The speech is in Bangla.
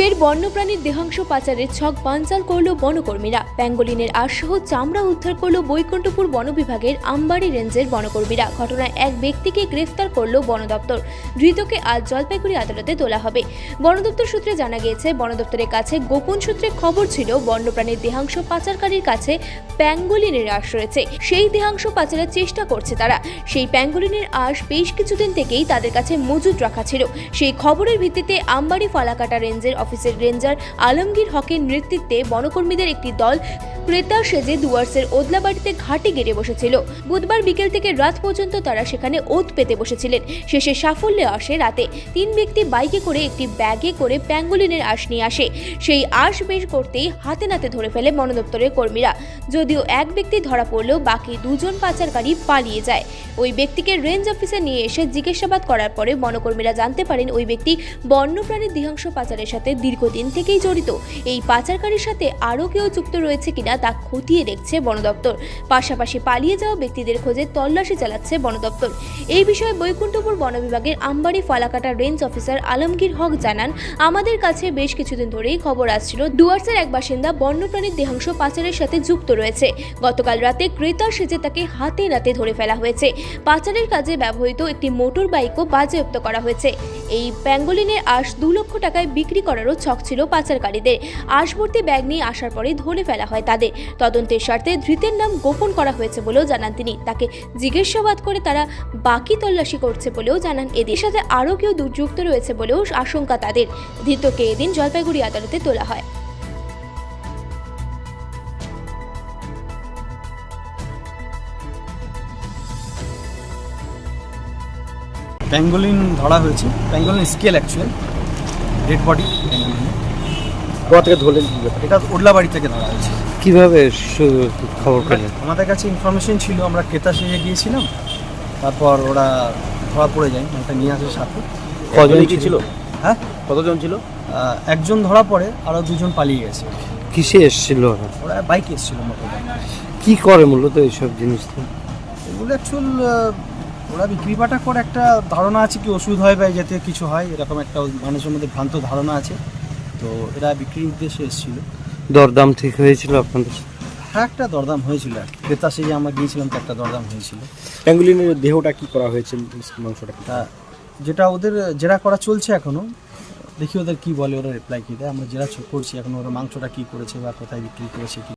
ফের বন্যপ্রাণীর দেহাংশ পাচারের ছক বানচাল করল বনকর্মীরা। প্যাঙ্গোলিনের আশসহ চামড়া উদ্ধার করল বৈকুণ্ঠপুর বন বিভাগের আমবাড়ি রেঞ্জের বনকর্মীরা। ঘটনায় এক ব্যক্তিকে গ্রেফতার করল বন দপ্তর। ধৃতকে আজ জলপাইগুড়ি আদালতে তোলা হবে। বন দপ্তর সূত্রে জানা গিয়েছে, বন দপ্তরের কাছে গোপন সূত্রে খবর ছিল বন্যপ্রাণীর দেহাংশ পাচারকারীর কাছে প্যাঙ্গোলিনের আঁশ রয়েছে। সেই দেহাংশ পাচারের চেষ্টা করছে তারা। সেই প্যাঙ্গোলিনের আঁশ বেশ কিছুদিন থেকেই তাদের কাছে মজুত রাখা ছিল। সেই খবরের ভিত্তিতে আমবাড়ি ফালাকাটা রেঞ্জের অফিসের রেঞ্জার আলমগীর হকের নেতৃত্বে বনকর্মীদের একটি দল ক্রেতা সেজে ডুয়ার্সের ওদলাবাড়িতে ঘাটে গেড়ে বসেছিল। বুধবার বিকেল থেকে রাত পর্যন্ত তারা সেখানে ওত পেতে বসেছিলেন। শেষে সাফল্যে আসে রাতে। 3 ব্যক্তি বাইকে করে একটি ব্যাগে করে প্যাঙ্গোলিনের আঁশ নিয়ে আসে। সেই আঁশ বের করতেই হাতে নাতে ধরে ফেলে বন দপ্তরের কর্মীরা। যদিও এক ব্যক্তি ধরা পড়লেও বাকি 2 জন পাচারকারী পালিয়ে যায়। ওই ব্যক্তিকে রেঞ্জ অফিসে নিয়ে এসে জিজ্ঞাসাবাদ করার পরে বনকর্মীরা জানতে পারেন ওই ব্যক্তি বন্যপ্রাণীর দেহাংশ পাচারের সাথে দীর্ঘদিন থেকেই জড়িত। এই পাচারকারীর সাথে আরও কেউ যুক্ত রয়েছে কিনা তা খতিয়ে দেখছে বন দপ্তর। পাশাপাশি পালিয়ে যাওয়া ব্যক্তিদের খোঁজে তল্লাশি চালাচ্ছে বন দপ্তর। এই বিষয়ে বৈকুণ্ঠপুর বন বিভাগের আমবাড়ি ফালাকাটা রেঞ্জ অফিসার আলমগীর হক জানান, আমাদের কাছে বেশ কিছুদিন ধরেই খবর আসছিল ডুয়ার্সের এক বাসিন্দা বন্যপ্রাণীর দেহাংশ পাচারের সাথে যুক্ত রয়েছে। গতকাল রাতে ক্রেতা সেজে তাকে হাতে নাতে ধরে ফেলা হয়েছে। পাচারের কাজে ব্যবহৃত একটি মোটর বাইকও বাজেয়াপ্ত করা হয়েছে। এই প্যাঙ্গোলিনের আঁশ 2 লক্ষ টাকায় বিক্রি করারও ছক ছিল পাচারকারীদের। আঁশ ভর্তি ব্যাগ নিয়ে আসার পরে ধরে ফেলা হয় তাদের। তদন্তের স্বার্থে ধৃতের নাম গোপন করা হয়েছে বলেও জানান তিনি। তাকে জিজ্ঞাসাবাদ করে তারা বাকি তল্লাশি করছে বলেও জানান। এদের সাথে আরও কেউ যুক্ত রয়েছে বলেও আশঙ্কা তাদের। ধৃতকে এদিন জলপাইগুড়ি আদালতে তোলা হয়। প্যাঙ্গোলিন ধরা হয়েছে। Pangolin scale actual dead body pangolin. কোথা থেকে ধরলেন? এটা ওদলাবাড়ি থেকে ধরা হয়েছে। কিভাবে খবর পেলেন? আমাদের কাছে ইনফরমেশন ছিল, আমরা ক্রেতা সেজে গিয়েছিলাম, তারপর ওরা ধরা পড়ে যায়, ওটা নিয়ে আসে সাথে। কজন কি ছিল? হ্যাঁ, কতজন ছিল? একজন ধরা পড়ে, আরও 2 জন পালিয়ে গেছে। কিসে এসেছিল? ওরা বাইকে এসেছিল মোটর বাইক। কি করে মূলত এইসব জিনিস? এগুলো অ্যাকচুয়াল ওরা বিক্রি বাটা করে, একটা ধারণা আছে কি ওষুধ হয় বা যাতে কিছু হয়, এরকম একটা মানুষের মধ্যে ভ্রান্ত ধারণা আছে। তো এরা বিক্রির উদ্দেশ্যে এসেছিল। দরদাম ঠিক হয়েছিল আপনাদের? হ্যাঁ, একটা দরদাম হয়েছিল। ক্রেতা সেজে আমরা গিয়েছিলাম, তো একটা দরদাম হয়েছিল। প্যাঙ্গোলিনের দেহটা কি করা হয়েছে? মাংসটা যেটা ওদের জেরা করা চলছে এখনো। দেখি ওদের কি বলে, ওরা রিপ্লাই কি দেয়। আমরা জেরা করছি এখন, ওরা মাংসটা কি করেছে বা কোথায় বিক্রি করেছে কি।